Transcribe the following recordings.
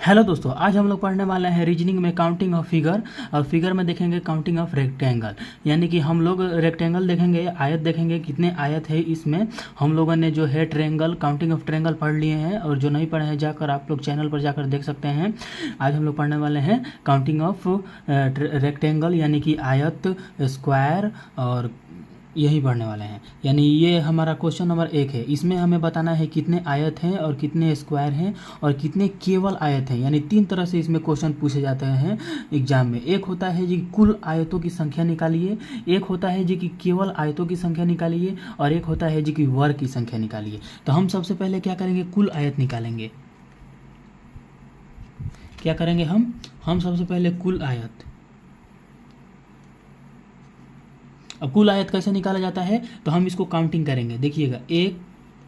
Hello दोस्तों, आज हम लोग पढ़ने वाले हैं रीजनिंग में काउंटिंग ऑफ फिगर। और फिगर में देखेंगे काउंटिंग ऑफ रेक्टेंगल, यानी कि हम लोग रेक्टेंगल देखेंगे, आयत देखेंगे कितने आयत है इसमें। हम लोगों ने जो है ट्रायंगल, काउंटिंग ऑफ ट्रायंगल पढ़ लिए हैं, और जो नहीं पढ़े हैं जाकर आप लोग चैनल पर जाकर देख सकते हैं। आज हम लोग पढ़ने वाले हैं काउंटिंग ऑफ रेक्टेंगल, यानी कि आयत, स्क्वायर, और यही पढ़ने वाले हैं। यानी ये हमारा क्वेश्चन नंबर 1 है। इसमें हमें बताना है कितने आयत हैं और कितने स्क्वायर हैं और कितने केवल आयत हैं। यानी 3 तरह से इसमें क्वेश्चन पूछे जाते हैं एग्जाम में। एक होता है जी कुल आयतों की संख्या निकालिए, एक होता है जी कि केवल आयतों की संख्या निकालिए, और एक होता है जी कि वर्ग की संख्या निकालिए। तो हम सबसे पहले क्या करेंगे, कुल आयत निकालेंगे। क्या करेंगे हम सबसे पहले कुल आयत। अब कुल आयत कैसे निकाला जाता है, तो हम इसको काउंटिंग करेंगे। देखिएगा 1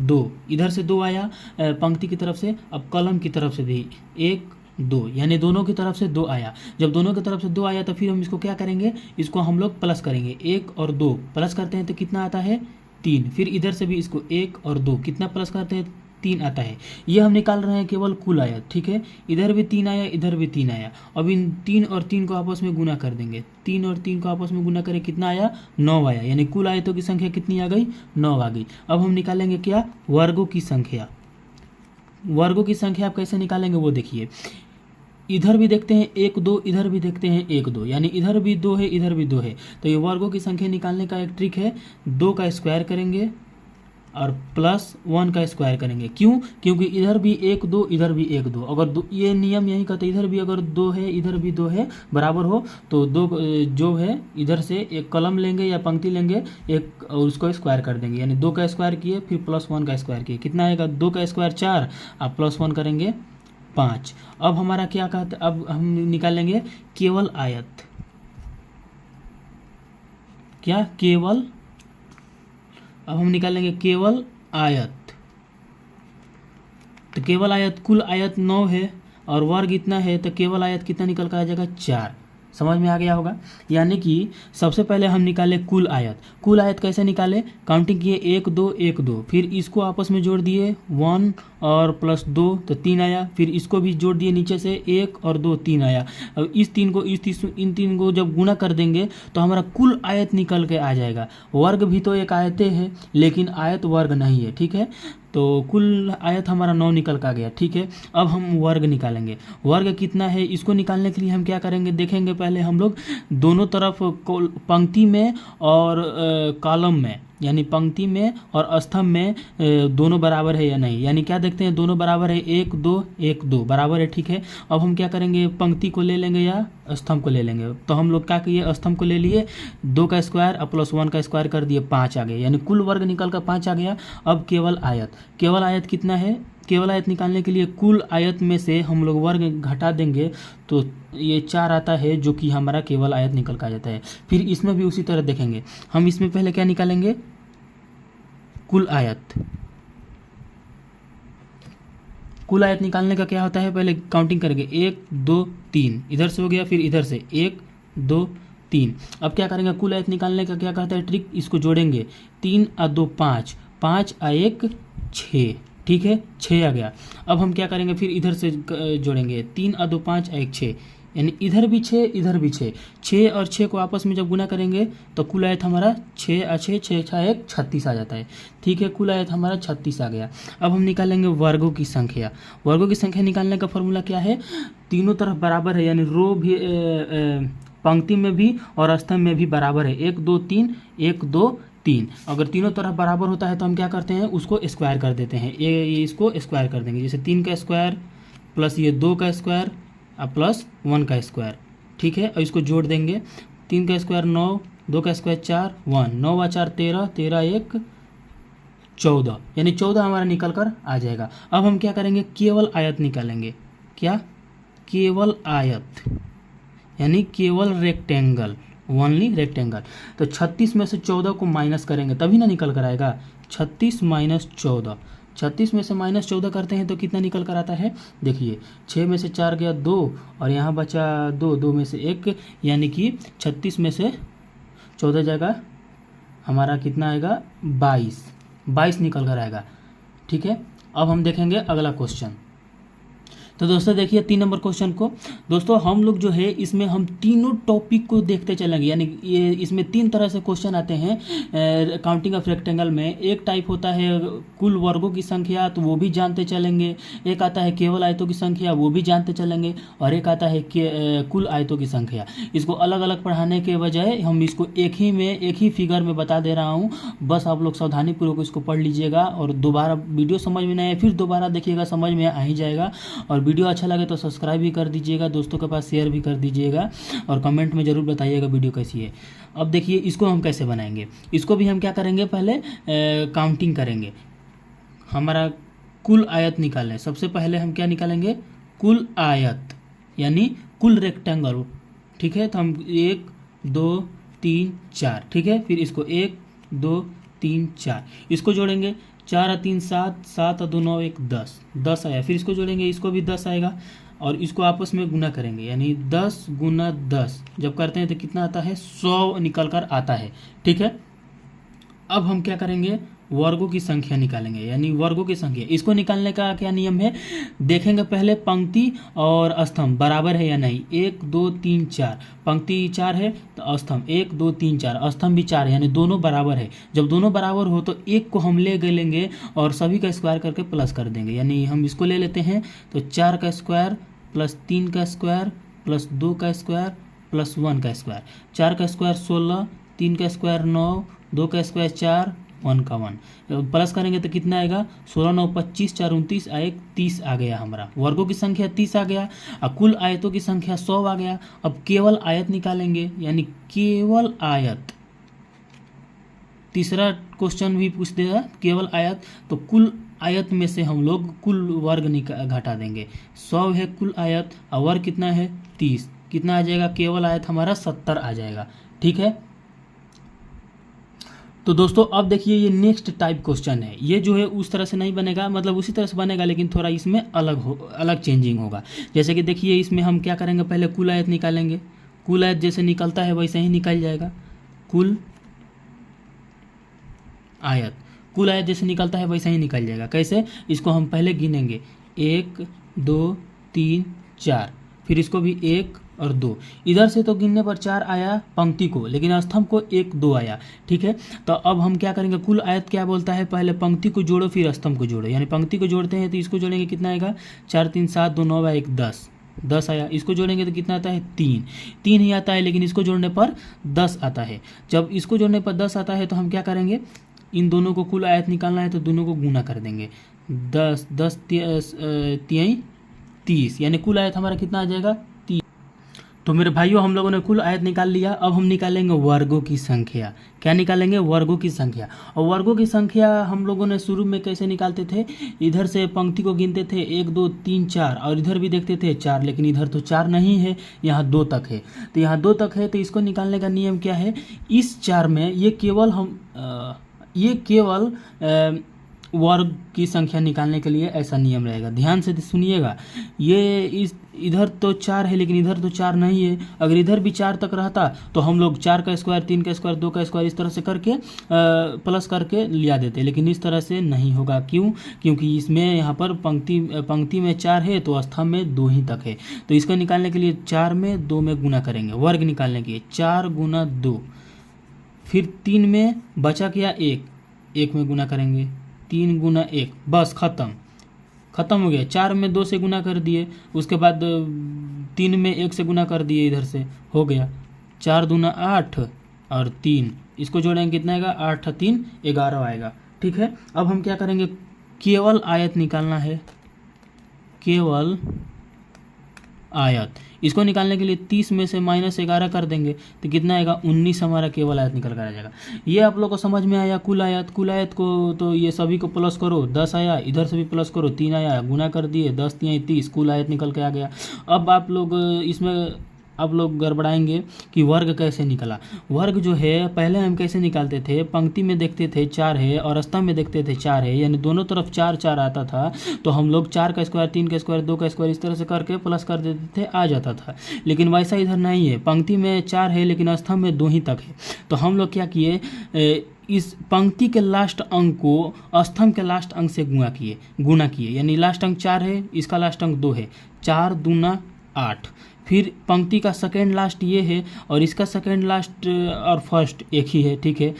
2, इधर से 2 आया पंक्ति की तरफ से, अब कॉलम की तरफ से भी 1 2, यानी दोनों की तरफ से 2 आया। जब दोनों की तरफ से 2 आया तो फिर हम इसको क्या करेंगे, इसको हम लोग प्लस करेंगे। 1 और 2 प्लस करते हैं तो कितना आता है 3। फिर इधर से भी इसको 1 और 2 कितना प्लस करते हैं 3 आता है। ये हम निकाल रहे हैं केवल कुल आयत, ठीक है। इधर भी 3 आया, इधर भी 3 आया। अब इन 3 और 3 को आपस में गुना कर देंगे। 3 और 3 को आपस में गुना करें, कितना आया 9 आया। यानी कुल आयतों की संख्या कितनी आ गई 9 आ गई। अब हम निकालेंगे क्या, वर्गों की संख्या। वर्गों की संख्या आप कैसे निकालेंगे वो देखिए। इधर भी देखते हैं 1 2, इधर भी देखते हैं 1 2, यानी इधर भी 2 है, इधर भी 2 है। तो ये वर्गों की संख्या निकालने का एक ट्रिक है। 2 का स्क्वायर करेंगे और +1 का स्क्वायर करेंगे। क्यों? क्योंकि इधर भी 1 2, इधर भी 1 2। अगर ये नियम यही कहते, इधर भी अगर 2 है, इधर भी 2 है, बराबर हो, तो 2 जो है इधर से एक कॉलम लेंगे या पंक्ति लेंगे एक, और उसको स्क्वायर कर देंगे। यानी 2 का स्क्वायर किए, फिर +1 का स्क्वायर किए, कितना आएगा 2 का स्क्वायर 4, आप +1 करेंगे 5। अब हमारा क्या कहते, अब हम निकालेंगे केवल आयत। क्या केवल, अब हम निकालेंगे केवल आयत। तो केवल आयत, कुल आयत 9 है और वर्ग इतना है, तो केवल आयत कितना निकल कर आ जाएगा 4। समझ में आ गया होगा। यानी कि सबसे पहले हम निकाले कुल आयत। कुल आयत कैसे निकाले, काउंटिंग किए 1 2 1 2, फिर इसको आपस में जोड़ दिए 1 और +2 तो 3 आया। फिर इसको भी जोड़ दिए नीचे से 1 और 2 3 आया। अब इन तीन को जब गुना कर देंगे तो हमारा कुल आयत निकल के आ जाएगा। वर्ग भी तो एक आयते है, लेकिन आयत वर्ग नहीं है, ठीक है। तो कुल आयत हमारा 9 निकल का गया, ठीक है। अब हम वर्ग निकालेंगे। वर्ग कितना है, इसको निकालने के लिए हम क्या करेंगे, देखेंगे पहले हम लोग दोनों तरफ पंक्ति में और कॉलम में, यानी पंक्ति में और स्तंभ में दोनों बराबर है या नहीं। यानी क्या देखते हैं, दोनों बराबर है, 1 2 1 2 बराबर है, ठीक है। अब हम क्या करेंगे, पंक्ति को ले लेंगे या स्तंभ को ले लेंगे। तो हम लोग क्या किए, स्तंभ को ले लिए, 2 का स्क्वायर और +1 का स्क्वायर कर दिए, 5 आ गए। यानी कुल वर्ग निकल कर 5 आ गया। अब केवल आयत, केवल आयत कितना है, केवल आयत निकालने के लिए कुल आयत में से हम लोग वर्ग घटा देंगे तो ये 4 आता है, जो कि हमारा केवल आयत निकल का जाता है। फिर इसमें भी उसी तरह देखेंगे। हम इसमें पहले क्या निकालेंगे, कुल आयत। कुल आयत निकालने का क्या होता है, पहले काउंटिंग करेंगे 1 2 3, इधर से हो गया, फिर इधर से 1 2 3। अब क्या करेंगे, कुल आयत निकालने का क्या कहता है ट्रिक, इसको जोड़ेंगे। 3 और 2 5, 5 और 1 6, ठीक है, 6 आ गया। अब हम क्या करेंगे, फिर इधर से जोड़ेंगे, 3 और 2 5 और 1 6, यानी इधर भी 6 इधर भी 6। 6 और 6 को आपस में जब गुना करेंगे तो कुल आयत हमारा 6 और 6 6 6 1 36 आ जाता है, ठीक है। कुल आयत हमारा 36 आ गया। अब हम निकालेंगे वर्गों की संख्या। वर्गों की संख्या निकालने का फॉर्मूला क्या है, तीनों तरफ बराबर है, यानी रो भी पंक्ति में भी और स्तंभ में भी बराबर है। 1 2 3 1 2 3। अगर तीनों तरफ बराबर होता है तो हम क्या करते हैं, उसको स्क्वायर कर देते हैं। ये इसको स्क्वायर कर देंगे, जैसे 3 का स्क्वायर प्लस ये 2 का स्क्वायर और +1 का स्क्वायर, ठीक है। और इसको जोड़ देंगे, 3 का स्क्वायर 9, 2 का स्क्वायर 4 1, 9 व 4 13, 13 1 14, यानी 14 हमारा निकल कर आ जाएगा। अब हम क्या करेंगे, केवल आयत निकालेंगे। क्या, केवल आयत, यानी केवल रेक्टेंगल, ओनली रेक्टेंगल। तो 36 में से 14 को माइनस करेंगे तभी ना निकल कर आएगा। 36 - 14, 36 में से -14 करते हैं तो कितना निकल कर आता है, देखिए 6 में से 4 गया 2, और यहाँ बचा 2, 2 में से 1, यानी कि 36 में से 14 जाएगा हमारा कितना आएगा 22 निकल कर आएगा, ठीक है। अब हम देखेंगे अगला क्वेश्चन। तो दोस्तों देखिए 3 नंबर क्वेश्चन को। दोस्तों हम लोग जो है इसमें हम तीनों टॉपिक को देखते चलेंगे, यानी ये इसमें 3 तरह से क्वेश्चन आते हैं काउंटिंग ऑफ रेक्टेंगल में। एक टाइप होता है कुल वर्गों की संख्या, तो वो भी जानते चलेंगे। एक आता है केवल आयतों की संख्या, वो भी जानते चलेंगे। और एक आता है कुल आयतों की संख्या। इसको अलग अलग पढ़ाने के बजाय हम इसको एक ही फिगर में बता दे रहा हूँ। बस आप लोग सावधानीपूर्वक इसको पढ़ लीजिएगा, और दोबारा वीडियो समझ में नहीं आए फिर दोबारा देखिएगा, समझ में आ ही जाएगा। और वीडियो अच्छा लगे तो सब्सक्राइब भी कर दीजिएगा, दोस्तों के पास शेयर भी कर दीजिएगा, और कमेंट में ज़रूर बताइएगा वीडियो कैसी है। अब देखिए इसको हम कैसे बनाएंगे। इसको भी हम क्या करेंगे, पहले काउंटिंग करेंगे। हमारा कुल आयत निकालें। सबसे पहले हम क्या निकालेंगे, कुल आयत यानी कुल रेक्टेंगल। ठीक है, तो हम 1 2 3 4, ठीक है। फिर इसको 1 2 3 4 इसको जोड़ेंगे। 4 और 3 7, 7 और 2 9 1 10, 10 आया। फिर इसको जोड़ेंगे, इसको भी 10 आएगा, और इसको आपस में गुना करेंगे, यानी 10 गुना 10 जब करते हैं तो कितना आता है, 100 निकल कर आता है। ठीक है, अब हम क्या करेंगे, वर्गों की संख्या निकालेंगे, यानी वर्गों की संख्या। इसको निकालने का क्या नियम है, देखेंगे पहले पंक्ति और स्तंभ बराबर है या नहीं। 1 2 3 4, पंक्ति 4 है तो स्तंभ 1 2 3 4, स्तंभ भी 4 है, यानी दोनों बराबर है। जब दोनों बराबर हो तो एक को हम ले लेंगे और सभी का स्क्वायर करके प्लस कर देंगे। यानी हम इसको ले लेते हैं, तो 4 का स्क्वायर प्लस 3 का स्क्वायर प्लस 2 का स्क्वायर प्लस 1 का स्क्वायर। 4 का स्क्वायर 16, 3 का स्क्वायर 9, 2 का स्क्वायर 4, 1 का 1। प्लस करेंगे तो कितना आएगा, 16 9 25, 4 29, 30 आ गया हमारा। वर्गों की संख्या 30 आ गया, और कुल आयतों की संख्या 100 आ गया। अब केवल आयत निकालेंगे, यानी केवल आयत। तीसरा क्वेश्चन भी पूछ देगा केवल आयत, तो कुल आयत में से हम लोग कुल वर्ग घटा देंगे। 100 है कुल आयत, और वर्ग कितना है 30, कितना आ जाएगा, केवल आयत हमारा 70 आ जाएगा। ठीक है, तो दोस्तों अब देखिए ये नेक्स्ट टाइप क्वेश्चन है। ये जो है उस तरह से नहीं बनेगा, मतलब उसी तरह से बनेगा, लेकिन थोड़ा इसमें अलग चेंजिंग होगा। जैसे कि देखिए इसमें हम क्या करेंगे, पहले कुल आयत निकालेंगे। कुल आयत जैसे निकलता है वैसे ही निकल जाएगा। कुल आयत जैसे निकलता है वैसे ही निकल जाएगा। कैसे, इसको हम पहले गिनेंगे, 1 2 3 4, फिर इसको भी 1 और 2। इधर से तो गिनने पर 4 आया पंक्ति को, लेकिन स्तंभ को 1 2 आया। ठीक है, तो अब हम क्या करेंगे, कुल आयत क्या बोलता है, पहले पंक्ति को जोड़ो फिर स्तंभ को जोड़ो। यानी पंक्ति को जोड़ते हैं तो इसको जोड़ेंगे, कितना आएगा, 4 3 7 2 9 1 10, 10 आया। इसको जोड़ेंगे तो कितना आता है, 3 ही आता है, लेकिन इसको जोड़ने पर 10 आता है। जब इसको जोड़ने पर 10 आता है तो हम क्या करेंगे, इन दोनों को कुल आयत निकालना है तो दोनों को गुना कर देंगे। 10 10 3 30, यानी कुल आयत हमारा कितना आ जाएगा, 30। तो मेरे भाइयों हम लोगों ने कुल आयत निकाल लिया। अब हम निकालेंगे वर्गों की संख्या। क्या निकालेंगे, वर्गों की संख्या। और वर्गों की संख्या हम लोगों ने शुरू में कैसे निकालते थे, इधर से पंक्ति को गिनते थे 1 2 3 4, और इधर भी देखते थे 4, लेकिन इधर तो 4 नहीं है, यहाँ 2 तक है। तो यहाँ 2 तक है, तो इसको निकालने का नियम क्या है, इस 4 में ये केवल वर्ग की संख्या निकालने के लिए ऐसा नियम रहेगा। ध्यान से सुनिएगा, ये इधर तो 4 है, लेकिन इधर तो 4 नहीं है। अगर इधर भी 4 तक रहता तो हम लोग 4 का स्क्वायर 3 का स्क्वायर 2 का स्क्वायर इस तरह से करके प्लस करके लिया देते, लेकिन इस तरह से नहीं होगा। क्यों, क्योंकि इसमें यहाँ पर पंक्ति में 4 है तो स्तंभ में 2 ही तक है। तो इसको निकालने के लिए 4 में 2 में गुना करेंगे, वर्ग निकालने के लिए 4 गुना 2, फिर 3 में बचा क्या 1 में गुना करेंगे, 3 गुना 1, बस खत्म हो गया। 4 में 2 से गुना कर दिए, उसके बाद 3 में 1 से गुना कर दिए, इधर से हो गया 4 दूना 8 और 3, इसको जोड़ेंगे कितना आएगा, 8 3 11 आएगा। ठीक है, अब हम क्या करेंगे, केवल आयत निकालना है, केवल आयत। इसको निकालने के लिए 30 में से -11 कर देंगे तो कितना आएगा, 19 हमारा केवल आयत निकल कर आ जाएगा। ये आप लोग को समझ में आया। कुल आयत को तो ये सभी को प्लस करो, 10 आया, इधर से भी प्लस करो, 3 आया, गुना कर दिए, 10 3 30, कुल आयत निकल के आ गया। अब आप लोग इसमें गड़बड़ाएंगे कि वर्ग कैसे निकला। वर्ग जो है पहले हम कैसे निकालते थे, पंक्ति में देखते थे 4 है और स्तंभ में देखते थे 4 है, यानी दोनों तरफ 4 4 आता था, तो हम लोग 4 का स्क्वायर 3 का स्क्वायर 2 का स्क्वायर इस तरह से करके प्लस कर देते थे, आ जाता था। लेकिन वैसा इधर नहीं है, पंक्ति में 4 है लेकिन स्तंभ में 2 ही तक है। तो हम लोग क्या किए, इस पंक्ति के लास्ट अंक को स्तंभ के लास्ट अंक से गुना किए, यानी लास्ट अंक 4 है, इसका लास्ट अंक 2 है, 4 दूना 8। फिर पंक्ति का सेकेंड लास्ट ये है और इसका सेकेंड लास्ट और फर्स्ट एक ही है, ठीक है,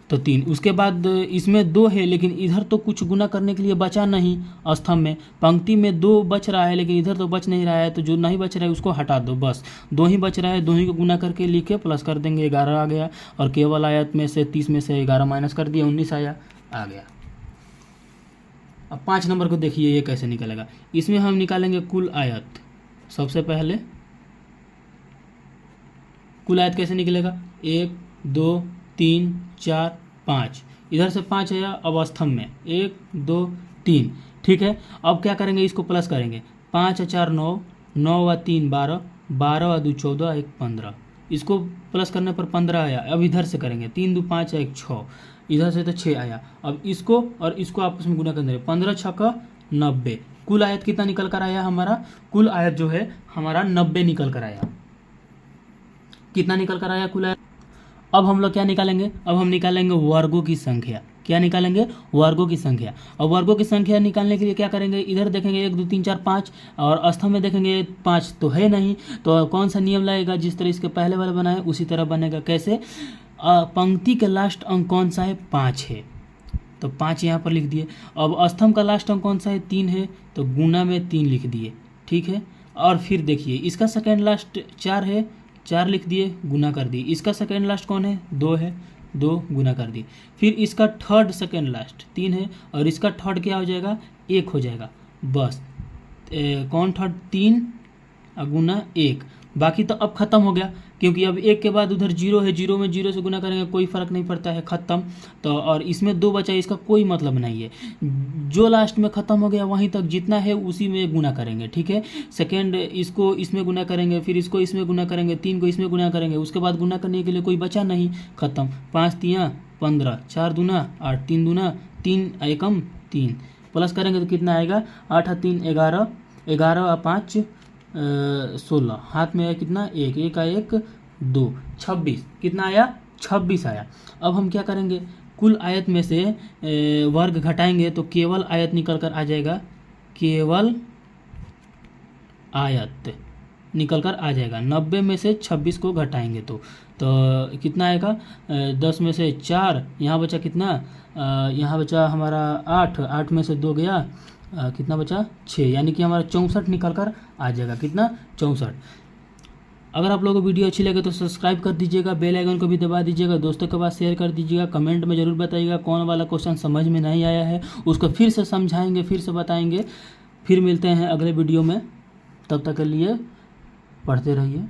तो 3। उसके बाद इसमें 2 है लेकिन इधर तो कुछ गुना करने के लिए बचा नहीं, स्तंभ में पंक्ति में 2 बच रहा है लेकिन इधर तो बच नहीं रहा है, तो जो नहीं बच रहा है उसको हटा दो, बस 2 ही बच रहा है, 2 ही को गुना करके लिखे प्लस कर देंगे, 11 आ गया। और केवल आयत में से 30 में से 11 माइनस कर दिया, 19 आया, आ गया। अब 5 नंबर को देखिए ये कैसे निकलेगा। इसमें हम निकालेंगे कुल आयत। सबसे पहले कुल आयत कैसे निकलेगा, 1 2 3 4 5, इधर से 5 आया, अब स्तंभ में 1 2 3, ठीक है। अब क्या करेंगे, इसको प्लस करेंगे, 5 और 4 9, 9 व 3 12, 12 व 2 14, 1 15, इसको प्लस करने पर 15 आया। अब इधर से करेंगे, 3 2 5 1 6, इधर से तो 6 आया। अब इसको और इसको आपस में गुना कर देंगे, 15 6 90। कुल आयत कितना निकल कर आया हमारा, कुल आयत जो है हमारा 90 निकल कर आया। कितना निकल कर आया कुल आयत। अब हम लोग क्या निकालेंगे, अब हम निकालेंगे वर्गों की संख्या। क्या निकालेंगे, वर्गों की संख्या। और वर्गों की संख्या निकालने के लिए क्या करेंगे, इधर देखेंगे 1 2 3 4 5 और स्तंभ में देखेंगे 5 तो है नहीं, तो कौन सा नियम लगेगा, जिस तरह इसके पहले वाला बनाए उसी तरह बनेगा। कैसे, पंक्ति का लास्ट अंक कौन सा है, 5 है, तो 5 यहाँ पर लिख दिए। अब स्तंभ का लास्ट अंक कौन सा है, 3 है, तो गुना में 3 लिख दिए, ठीक है। और फिर देखिए इसका सेकेंड लास्ट 4 है, 4 लिख दिए, गुना कर दिए। इसका सेकेंड लास्ट कौन है, 2 है, 2 गुना कर दिए। फिर इसका थर्ड सेकेंड लास्ट 3 है और इसका थर्ड क्या हो जाएगा, 1 हो जाएगा, बस। कौन थर्ड, 3 गुना 1, बाकी तो अब ख़त्म हो गया, क्योंकि अब 1 के बाद उधर 0 है, 0 में 0 से गुना करेंगे कोई फ़र्क नहीं पड़ता है, ख़त्म। तो और इसमें 2 बचा, इसका कोई मतलब नहीं है, जो लास्ट में ख़त्म हो गया वहीं तक जितना है उसी में गुना करेंगे, ठीक है। सेकेंड इसको इसमें गुना करेंगे, फिर इसको इसमें गुना करेंगे, 3 को इसमें गुना करेंगे, उसके बाद गुना करने के लिए कोई बचा नहीं, ख़त्म। 5 3 15, 4 दूना 8, 3 दूना 3 एकम 3, प्लस करेंगे तो कितना आएगा, 8 3 11, 11 और 5 16, हाथ में आया कितना, 1 1 1 2 26, कितना आया, 26 आया। अब हम क्या करेंगे, कुल आयत में से वर्ग घटाएंगे तो केवल आयत निकल कर आ जाएगा, केवल आयत निकल कर आ जाएगा। 90 में से 26 को घटाएंगे तो कितना आएगा, 10 में से 4, यहाँ बचा कितना, यहाँ बचा हमारा 8, 8 में से 2 गया, कितना बचा 6, यानी कि हमारा 64 निकल कर आ जाएगा, कितना 64। अगर आप लोगों को वीडियो अच्छी लगे तो सब्सक्राइब कर दीजिएगा, बेल आइकन को भी दबा दीजिएगा, दोस्तों के पास शेयर कर दीजिएगा। कमेंट में ज़रूर बताइएगा कौन वाला क्वेश्चन समझ में नहीं आया है, उसको फिर से समझाएंगे, फिर से बताएंगे। फिर मिलते हैं अगले वीडियो में, तब तक के लिए पढ़ते रहिए।